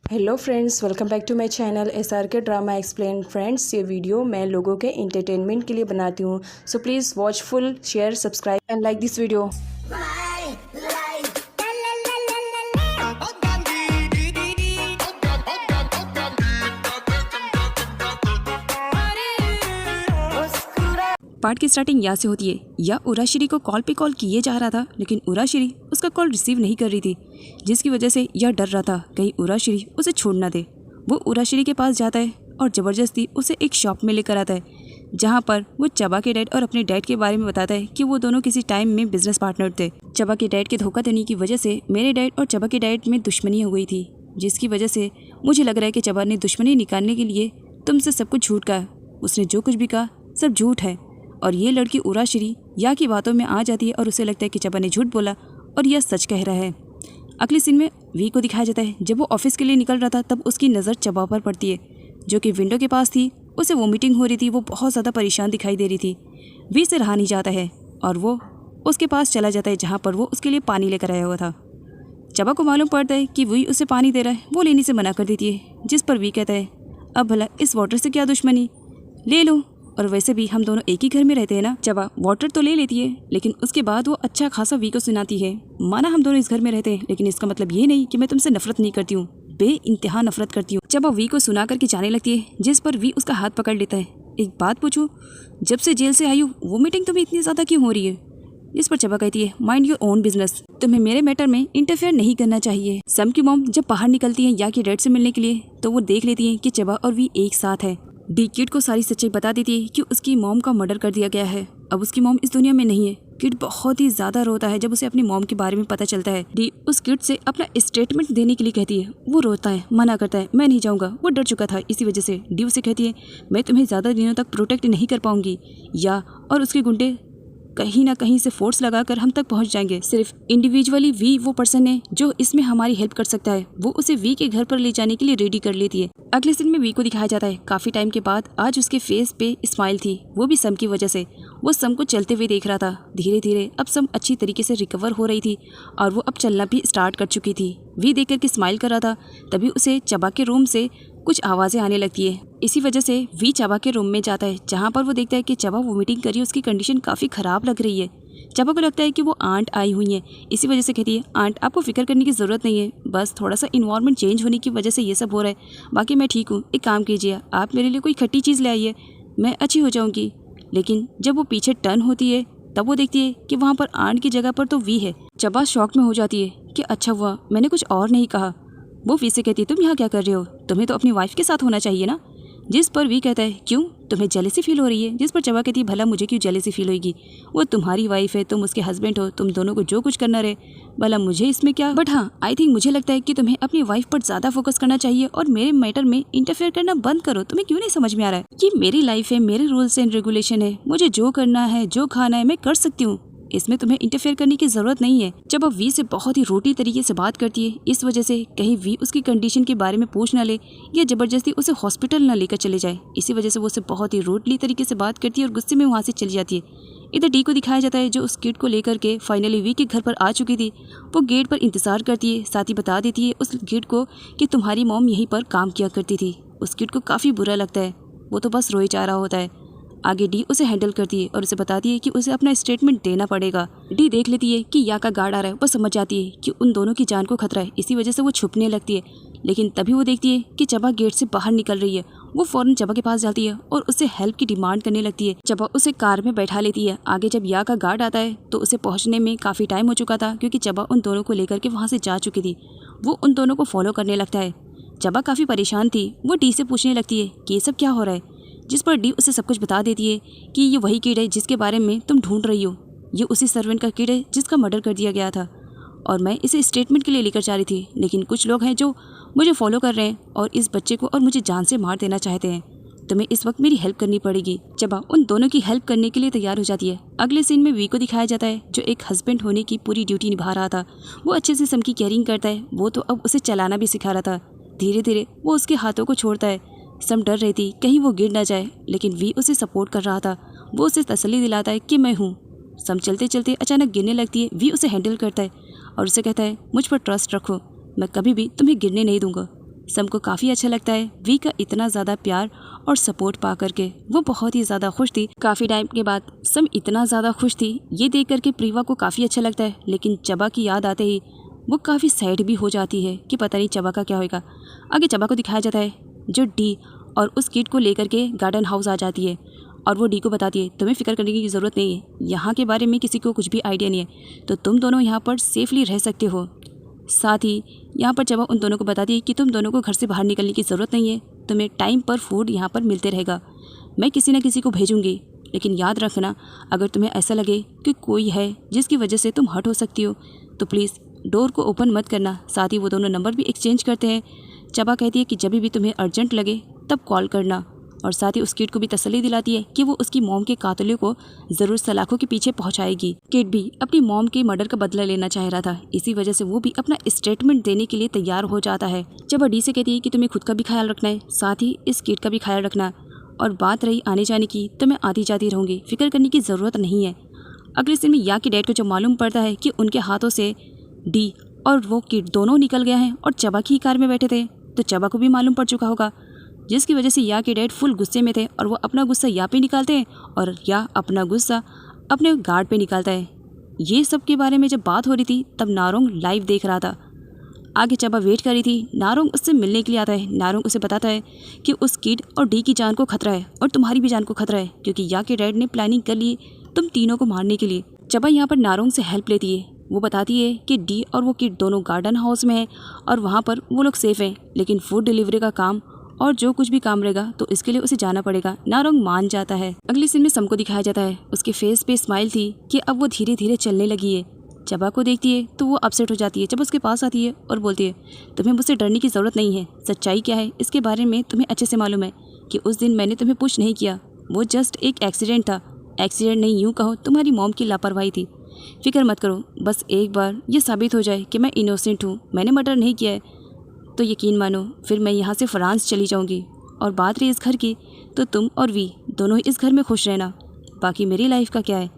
Hello friends, welcome back to my channel SRK drama explain. Friends, ये video मैं लोगों के एंटरटेनमेंट के लिए बनाती हूँ, so please watch full, share, subscribe and like this video. Part की स्टार्टिंग यहाँ से होती है। या उराशिरी को कॉल पे कॉल किए जा रहा था, लेकिन उराशिरी उसका कॉल रिसीव नहीं कर रही थी, जिसकी वजह से यह डर रहा था कहीं उराशिरी उसे छोड़ ना दे। वो उराशिरी के पास जाता है और ज़बरदस्ती उसे एक शॉप में लेकर आता है, जहाँ पर वो चबा के डैड और अपने डैड के बारे में बताता है कि वो दोनों किसी टाइम में बिजनेस पार्टनर थे। चबा के डैड के धोखा देने की वजह से मेरे डैड और चबा के डैड में दुश्मनी हो गई थी, जिसकी वजह से मुझे लग रहा है कि चबा ने दुश्मनी निकालने के लिए तुमसे सब कुछ झूठ कहा। उसने जो कुछ भी कहा सब झूठ है। और ये लड़की उराशिरी या की बातों में आ जाती है और उसे लगता है कि चबा ने झूठ बोला और यह सच कह रहा है। अगले सीन में वी को दिखाया जाता है। जब वो ऑफिस के लिए निकल रहा था तब उसकी नज़र चबा पर पड़ती है, जो कि विंडो के पास थी। उसे वोमिटिंग हो रही थी, वो बहुत ज़्यादा परेशान दिखाई दे रही थी। वी से रहा नहीं जाता है और वो उसके पास चला जाता है, जहाँ पर वो उसके लिए पानी लेकर आया हुआ था। चबा को मालूम पड़ता है कि वी उसे पानी दे रहा है, वो लेने से मना कर देती है, जिस पर वी कहता है अब भला इस वाटर से क्या दुश्मनी, ले लो, और वैसे भी हम दोनों एक ही घर में रहते हैं ना। चबा वाटर तो ले लेती है, लेकिन उसके बाद वो अच्छा खासा वी को सुनाती है, माना हम दोनों इस घर में रहते हैं, लेकिन इसका मतलब ये नहीं कि मैं तुमसे नफरत नहीं करती हूँ, बेइंतहा नफरत करती हूँ। चबा वी को सुना करके जाने लगती है, जिस पर वी उसका हाथ पकड़ लेता है। एक बात पूछूं, जब से जेल से आई हूँ वोमिटिंग तुम्हें इतनी ज़्यादा क्यों हो रही है? इस पर चबा कहती है माइंड योर ओन बिजनेस, तुम्हें मेरे मैटर में इंटरफेयर नहीं करना चाहिए। सम की मॉम जब बाहर निकलती है या कि डैड से मिलने के लिए, तो वो देख लेती है कि चबा और वी एक साथ है। डी किड को सारी सच्चाई बता देती है कि उसकी मॉम का मर्डर कर दिया गया है। अब उसकी मॉम इस दुनिया में नहीं है। किड बहुत ही ज्यादा रोता है जब उसे अपनी मॉम के बारे में पता चलता है। डी उस किड से अपना स्टेटमेंट देने के लिए कहती है, वो रोता है, मना करता है, मैं नहीं जाऊंगा, वो डर चुका था इसी वजह से। डी उसे कहती है मैं तुम्हें ज्यादा दिनों तक प्रोटेक्ट नहीं कर पाऊंगी, या और उसके गुंडे कहीं ना कहीं से फोर्स लगाकर हम तक पहुंच जाएंगे। सिर्फ इंडिविजुअली वी वो पर्सन है जो इसमें हमारी हेल्प कर सकता है। वो उसे वी के घर पर ले जाने के लिए रेडी कर लेती है। अगले सीन में वी को दिखाया जाता है। काफी टाइम के बाद आज उसके फेस पे स्माइल थी, वो भी सम की वजह से। वो सम को चलते हुए देख रहा था। धीरे धीरे अब सम अच्छी तरीके से रिकवर हो रही थी और वो अब चलना भी स्टार्ट कर चुकी थी। वी देख करके स्माइल कर रहा था, तभी उसे चबा के रूम से कुछ आवाज़ें आने लगती है। इसी वजह से वी चबा के रूम में जाता है, जहाँ पर वो देखता है कि चबा वोमिटिंग करी, उसकी कंडीशन काफ़ी ख़राब लग रही है। चबा को लगता है कि वो आंट आई हुई है, इसी वजह से कहती है आंट आपको फिक्र करने की ज़रूरत नहीं है, बस थोड़ा सा इन्वायरमेंट चेंज होने की वजह से ये सब हो रहा है, बाकी मैं ठीक हूँ। एक काम कीजिए, आप मेरे लिए कोई खट्टी चीज़ ले आइए, मैं अच्छी हो जाऊँगी। लेकिन जब वो पीछे टर्न होती है तब वो देखती है कि वहाँ पर आंट की जगह पर तो वी है। चबा शॉक में हो जाती है कि अच्छा हुआ मैंने कुछ और नहीं कहा। वो वी से कहती है तुम यहाँ क्या कर रहे हो, तुम्हें तो अपनी वाइफ के साथ होना चाहिए ना। जिस पर वी कहता है क्यों, तुम्हें जेलेसी फील हो रही है? जिस पर चबा कहती है भला मुझे क्यों जेलेसी फील होगी, वो तुम्हारी वाइफ है, तुम उसके हस्बैंड हो, तुम दोनों को जो कुछ करना रहे, भला मुझे इसमें क्या। बट हाँ, आई थिंक मुझे लगता है कि तुम्हें अपनी वाइफ पर ज़्यादा फोकस करना चाहिए और मेरे मैटर में इंटरफेयर करना बंद करो। तुम्हें क्यों नहीं समझ में आ रहा है कि मेरी लाइफ है, मेरे रूल्स एंड रेगुलेशन है, मुझे जो करना है जो खाना है मैं कर सकती हूँ, इसमें तुम्हें इंटरफेयर करने की जरूरत नहीं है। जब अब वी से बहुत ही रूटी तरीके से बात करती है, इस वजह से कहीं वी उसकी कंडीशन के बारे में पूछ ना ले या जबरदस्ती उसे हॉस्पिटल ना लेकर चले जाए, इसी वजह से वो उसे बहुत ही रूटली तरीके से बात करती है और गुस्से में वहाँ से चली जाती है। इधर डी को दिखाया जाता है, जो उस किड को लेकर के फाइनली वी के घर पर आ चुकी थी। वो गेट पर इंतजार करती है, साथ ही बता देती है उस किड को कि तुम्हारी मॉम यहीं पर काम किया करती थी। उस किड को काफ़ी बुरा लगता है, वो तो बस रोए जा रहा होता है। आगे डी उसे हैंडल करती है और उसे बताती है कि उसे अपना स्टेटमेंट देना पड़ेगा। डी देख लेती है कि या का गार्ड आ रहा है, वो समझ जाती है कि उन दोनों की जान को खतरा है, इसी वजह से वो छुपने लगती है। लेकिन तभी वो देखती है कि चबा गेट से बाहर निकल रही है। वो फौरन चबा के पास जाती है और उससे हेल्प की डिमांड करने लगती है। चबा उसे कार में बैठा लेती है। आगे जब या का गार्ड आता है तो उसे पहुंचने में काफ़ी टाइम हो चुका था, क्योंकि चबा उन दोनों को लेकर के वहाँ से जा चुकी थी। वो उन दोनों को फॉलो करने लगता है। चबा काफ़ी परेशान थी, वो डी से पूछने लगती है कि ये सब क्या हो रहा है, जिस पर डी उसे सब कुछ बता देती है कि ये वही किड है जिसके बारे में तुम ढूंढ रही हो, ये उसी सर्वेंट का किड है जिसका मर्डर कर दिया गया था और मैं इसे स्टेटमेंट के लिए लेकर जा रही थी, लेकिन कुछ लोग हैं जो मुझे फॉलो कर रहे हैं और इस बच्चे को और मुझे जान से मार देना चाहते हैं, तुम्हें इस वक्त मेरी हेल्प करनी पड़ेगी। चबा उन दोनों की हेल्प करने के लिए तैयार हो जाती है। अगले सीन में वी को दिखाया जाता है, जो एक हस्बैंड होने की पूरी ड्यूटी निभा रहा था। वो अच्छे से सम की केयरिंग करता है, वो तो अब उसे चलाना भी सिखा रहा था। धीरे धीरे वो उसके हाथों को छोड़ता है। सम डर रही थी कहीं वो गिर ना जाए, लेकिन वी उसे सपोर्ट कर रहा था। वो उसे तसल्ली दिलाता है कि मैं हूँ। सम चलते चलते अचानक गिरने लगती है। वी उसे हैंडल करता है और उसे कहता है मुझ पर ट्रस्ट रखो, मैं कभी भी तुम्हें गिरने नहीं दूंगा। सम को काफ़ी अच्छा लगता है वी का इतना ज़्यादा प्यार और सपोर्ट पा करके। वो बहुत ही ज़्यादा खुश थी। काफ़ी टाइम के बाद सम इतना ज़्यादा खुश थी ये देख करके प्रीवा को काफ़ी अच्छा लगता है, लेकिन चबा की याद आते ही वो काफ़ी सैड भी हो जाती है कि पता नहीं चबा का क्या होगा। आगे चबा को दिखाया जाता है जो डी और उस किड को लेकर के गार्डन हाउस आ जाती है और वो डी को बताती है तुम्हें फ़िक्र करने की ज़रूरत नहीं है, यहाँ के बारे में किसी को कुछ भी आइडिया नहीं है, तो तुम दोनों यहाँ पर सेफली रह सकते हो। साथ ही यहाँ पर चबा उन दोनों को बताती है कि तुम दोनों को घर से बाहर निकलने की ज़रूरत नहीं है, तुम्हें टाइम पर फूड यहाँ पर मिलते रहेगा, मैं किसी न किसी को भेजूँगी, लेकिन याद रखना अगर तुम्हें ऐसा लगे कि कोई है जिसकी वजह से तुम हर्ट हो सकती हो तो प्लीज़ डोर को ओपन मत करना। साथ ही वो दोनों नंबर भी एक्सचेंज करते हैं। चबा कहती है कि जब भी तुम्हें अर्जेंट लगे तब कॉल करना, और साथ ही उस किड को भी तसल्ली दिलाती है कि वो उसकी मॉम के कातिलों को ज़रूर सलाखों के पीछे पहुंचाएगी। किड भी अपनी मॉम के मर्डर का बदला लेना चाह रहा था, इसी वजह से वो भी अपना स्टेटमेंट देने के लिए तैयार हो जाता है। चबा डी से कहती है कि तुम्हें खुद का भी ख्याल रखना है, साथ ही इस किड का भी ख्याल रखना, और बात रही आने जाने की तो मैं आती जाती रहूँगी, फिक्र करने की ज़रूरत नहीं है। अगले दिन में या के डैड को जब मालूम पड़ता है कि उनके हाथों से डी और वो किड दोनों निकल गया है और चबा की कार में बैठे थे, तो चबा को भी मालूम पड़ चुका होगा, जिसकी वजह से या के डैड फुल गुस्से में थे और वो अपना गुस्सा या पे निकालते हैं और या अपना गुस्सा अपने गार्ड पे निकालता है। ये सब के बारे में जब बात हो रही थी तब नारोंग लाइव देख रहा था। आगे चबा वेट कर रही थी, नारोंग उससे मिलने के लिए आता है। नारोंग उसे बताता है कि उस किड और डी की जान को खतरा है और तुम्हारी भी जान को खतरा है, क्योंकि या के डैड ने प्लानिंग कर ली तुम तीनों को मारने के लिए। चबा यहाँ पर नारोंग से हेल्प लेती है। वो बताती है कि डी और वो किड दोनों गार्डन हाउस में हैं और वहाँ पर वो लोग सेफ हैं, लेकिन फूड डिलीवरी का काम और जो कुछ भी काम रहेगा तो इसके लिए उसे जाना पड़ेगा। नारोंग मान जाता है। अगले सीन में सम को दिखाया जाता है। उसके फेस पे स्माइल थी कि अब वो धीरे धीरे चलने लगी है। चबा को देखती है तो वो अपसेट हो जाती है। चबा उसके पास आती है और बोलती है तुम्हें मुझसे डरने की ज़रूरत नहीं है, सच्चाई क्या है इसके बारे में तुम्हें अच्छे से मालूम है कि उस दिन मैंने तुम्हें पुश नहीं किया, वो जस्ट एक एक्सीडेंट था। एक्सीडेंट नहीं, यूँ कहो तुम्हारी मॉम की लापरवाही थी। फिक्र मत करो, बस एक बार ये साबित हो जाए कि मैं इनोसेंट हूँ, मैंने मर्डर नहीं किया है, तो यकीन मानो फिर मैं यहाँ से फ्रांस चली जाऊँगी। और बात रही इस घर की तो तुम और वी दोनों ही इस घर में खुश रहना, बाकी मेरी लाइफ का क्या है,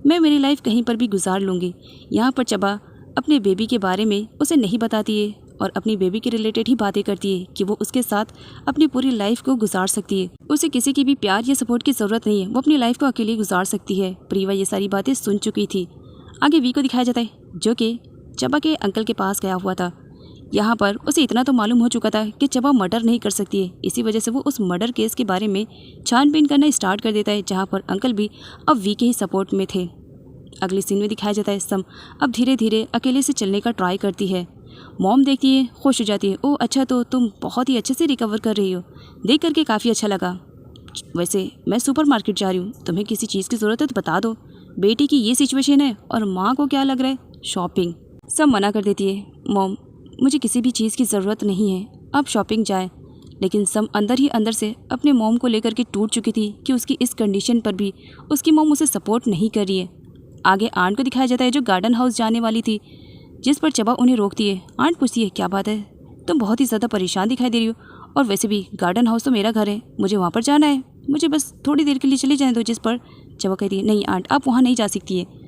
मैं मेरी लाइफ कहीं पर भी गुजार लूँगी। यहाँ पर चबा अपने बेबी के बारे में उसे नहीं बताती है और अपनी बेबी के रिलेटेड ही बातें करती है कि वो उसके साथ अपनी पूरी लाइफ को गुजार सकती है, उसे किसी की भी प्यार या सपोर्ट की ज़रूरत नहीं है, वो अपनी लाइफ को अकेले गुजार सकती है। प्रीवा ये सारी बातें सुन चुकी थी। आगे वी को दिखाया जाता है जो कि चबा के अंकल के पास गया हुआ था। यहाँ पर उसे इतना तो मालूम हो चुका था कि चबा मर्डर नहीं कर सकती है, इसी वजह से वो उस मर्डर केस के बारे में छानबीन करना स्टार्ट कर देता है, जहाँ पर अंकल भी अब वी के ही सपोर्ट में थे। अगले सीन में दिखाया जाता है सम अब धीरे धीरे अकेले से चलने का ट्राई करती है। मॉम देखती है, खुश हो जाती है, ओह अच्छा तो तुम बहुत ही अच्छे से रिकवर कर रही हो, देख करके काफ़ी अच्छा लगा। वैसे मैं सुपरमार्केट जा रही हूँ, तुम्हें किसी चीज़ की ज़रूरत है तो बता दो, बेटी की ये सिचुएशन है और माँ को क्या लग रहा है शॉपिंग। सब मना कर देती है, मॉम मुझे किसी भी चीज़ की ज़रूरत नहीं है, आप शॉपिंग जाए। लेकिन सम अंदर ही अंदर से अपने मॉम को लेकर के टूट चुकी थी कि उसकी इस कंडीशन पर भी उसकी मॉम उसे सपोर्ट नहीं कर रही है। आगे आंट को दिखाया जाता है जो गार्डन हाउस जाने वाली थी, जिस पर चबा उन्हें रोकती है। आंट पूछती है क्या बात है, तुम बहुत ही ज़्यादा परेशान दिखाई दे रही हो, और वैसे भी गार्डन हाउस तो मेरा घर है, मुझे वहाँ पर जाना है, मुझे बस थोड़ी देर के लिए चले जाने दो। जिस पर चबा कहती है नहीं आंट आप वहाँ नहीं जा सकती है।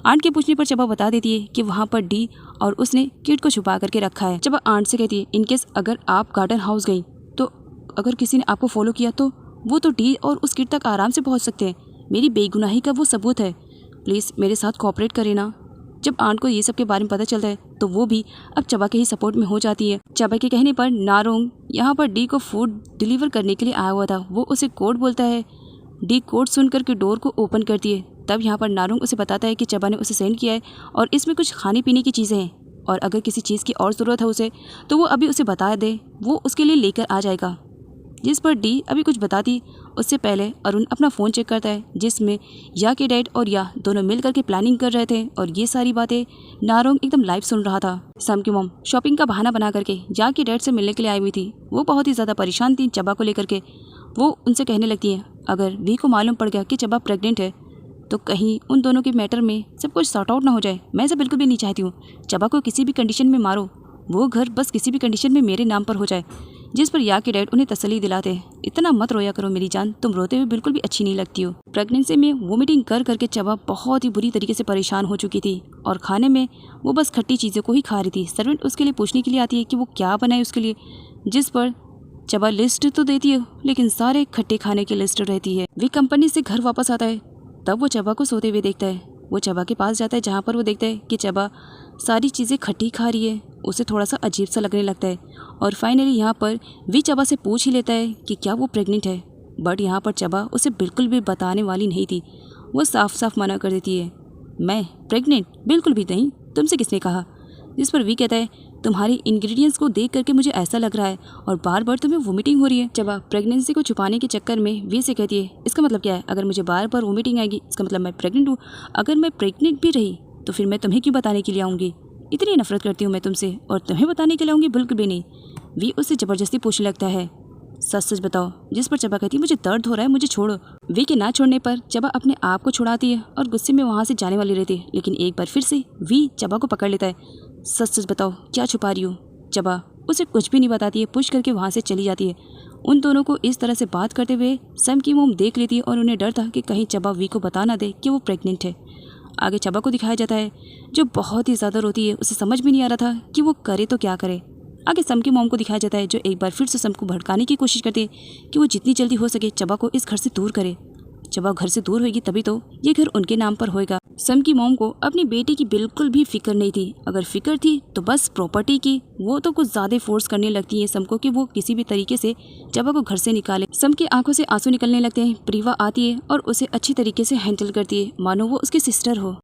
आंट के पूछने पर चबा बता देती है कि वहाँ पर डी और उसने किड को छुपा करके रखा है। चबा आंट से कहती है इनकेस अगर आप गार्डन हाउस गई तो अगर किसी ने आपको फॉलो किया तो वो तो डी और उस किड तक आराम से पहुँच सकते हैं, मेरी बेगुनाही का वो सबूत है, प्लीज़ मेरे साथ कोऑपरेट करे ना। जब आंट को ये सब के बारे में पता चलता है तो वो भी अब चबा के ही सपोर्ट में हो जाती है। चबा के कहने पर नारोंग यहाँ पर डी को फूड डिलीवर करने के लिए आया हुआ था, वो उसे कोड बोलता है। डी कोड सुन करके डोर को ओपन करती है। तब यहाँ पर नारोंग उसे बताता है कि चबा ने उसे सेंड किया है और इसमें कुछ खाने पीने की चीज़ें हैं, और अगर किसी चीज़ की और ज़रूरत है उसे तो वो अभी उसे बता दे, वो उसके लिए लेकर आ जाएगा। जिस पर डी अभी कुछ बताती उससे पहले अरुण अपना फ़ोन चेक करता है, जिसमें या के डैड और या दोनों मिल करके प्लानिंग कर रहे थे, और ये सारी बातें नारोंग एकदम लाइव सुन रहा था। सम की मॉम शॉपिंग का बहाना बना करके या के डैड से मिलने के लिए आई हुई थी। वो बहुत ही ज़्यादा परेशान थी चबा को लेकर के। वो उनसे कहने लगती है अगर वी को मालूम पड़ गया कि चबा प्रेग्नेंट है तो कहीं उन दोनों के मैटर में सब कुछ सॉर्ट आउट ना हो जाए। मैं ऐसा बिल्कुल भी नहीं चाहती हूँ, चबा को किसी भी कंडीशन में मारो, वो घर बस किसी भी कंडीशन में मेरे नाम पर हो जाए। जिस पर या के डैड उन्हें तसल्ली दिलाते हैं, इतना मत रोया करो मेरी जान, तुम रोते हुए बिल्कुल भी अच्छी नहीं लगती हो। प्रेगनेंसी में वोमिटिंग कर करके चबा बहुत ही बुरी तरीके से परेशान हो चुकी थी, और खाने में वो बस खट्टी चीज़ों को ही खा रही थी। सर्वेंट उसके लिए पूछने के लिए आती है कि वो क्या बनाए उसके लिए, जिस पर चबा लिस्ट तो देती है लेकिन सारे खट्टे खाने की लिस्ट रहती है। वी कंपनी से घर वापस आता है, तब वो चबा को सोते हुए देखता है। वो चबा के पास जाता है जहाँ पर वो देखता है कि चबा सारी चीज़ें खट्टी खा रही है। उसे थोड़ा सा अजीब सा लगने लगता है और फाइनली यहाँ पर वी चबा से पूछ ही लेता है कि क्या वो प्रेग्नेंट है। बट यहाँ पर चबा उसे बिल्कुल भी बताने वाली नहीं थी। वो साफ साफ मना कर देती है, मैं प्रेग्नेंट बिल्कुल भी नहीं, तुमसे किसने कहा। जिस पर वी कहता है, तुम्हारे इंग्रेडिएंट्स को देख करके मुझे ऐसा लग रहा है और बार बार तुम्हें वोमिटिंग हो रही है। चबा प्रेगनेंसी को छुपाने के चक्कर में वी से कहती है, इसका मतलब क्या है, अगर मुझे बार बार वोमिटिंग आएगी इसका मतलब मैं प्रेग्नेंट हूँ। अगर मैं प्रेग्नेंट भी रही तो फिर मैं तुम्हें क्यों बताने के लिए आऊँगी, इतनी नफरत करती हूँ मैं तुमसे और तुम्हें बताने के लिए आऊँगी बिल्कुल भी नहीं। वी उससे ज़बरदस्ती पूछने लगता है, सच सच बताओ। जिस पर चबा कहती है, मुझे दर्द हो रहा है, मुझे छोड़ो। वी के ना छोड़ने पर चबा अपने आप को छुड़ाती है और गुस्से में वहाँ से जाने वाली रहती है, लेकिन एक बार फिर से वी चबा को पकड़ लेता है। सच सच बताओ क्या छुपा रही हो। चबा उसे कुछ भी नहीं बताती है, पुश करके वहाँ से चली जाती है। उन दोनों को इस तरह से बात करते हुए सम की मोम देख लेती है और उन्हें डर था कि कहीं चबा वी को बता ना दे कि वो प्रेग्नेंट है। आगे चबा को दिखाया जाता है जो बहुत ही ज़्यादा रोती है। उसे समझ में नहीं आ रहा था कि वो करे तो क्या करे। आगे सम की मोम को दिखाया जाता है जो एक बार फिर से सम को भड़काने की कोशिश करती है कि वो जितनी जल्दी हो सके चबा को इस घर से दूर करे। चबा घर से दूर होगी तभी तो ये घर उनके नाम पर होएगा। सम की मोम को अपनी बेटी की बिल्कुल भी फिक्र नहीं थी। अगर फिक्र थी तो बस प्रॉपर्टी की। वो तो कुछ ज़्यादा फोर्स करने लगती है सम को कि वो किसी भी तरीके से चबा को घर से निकाले। सम की आंखों से आंसू निकलने लगते हैं। प्रीवा आती है और उसे अच्छी तरीके से हैंडल करती है मानो वो उसकी सिस्टर हो।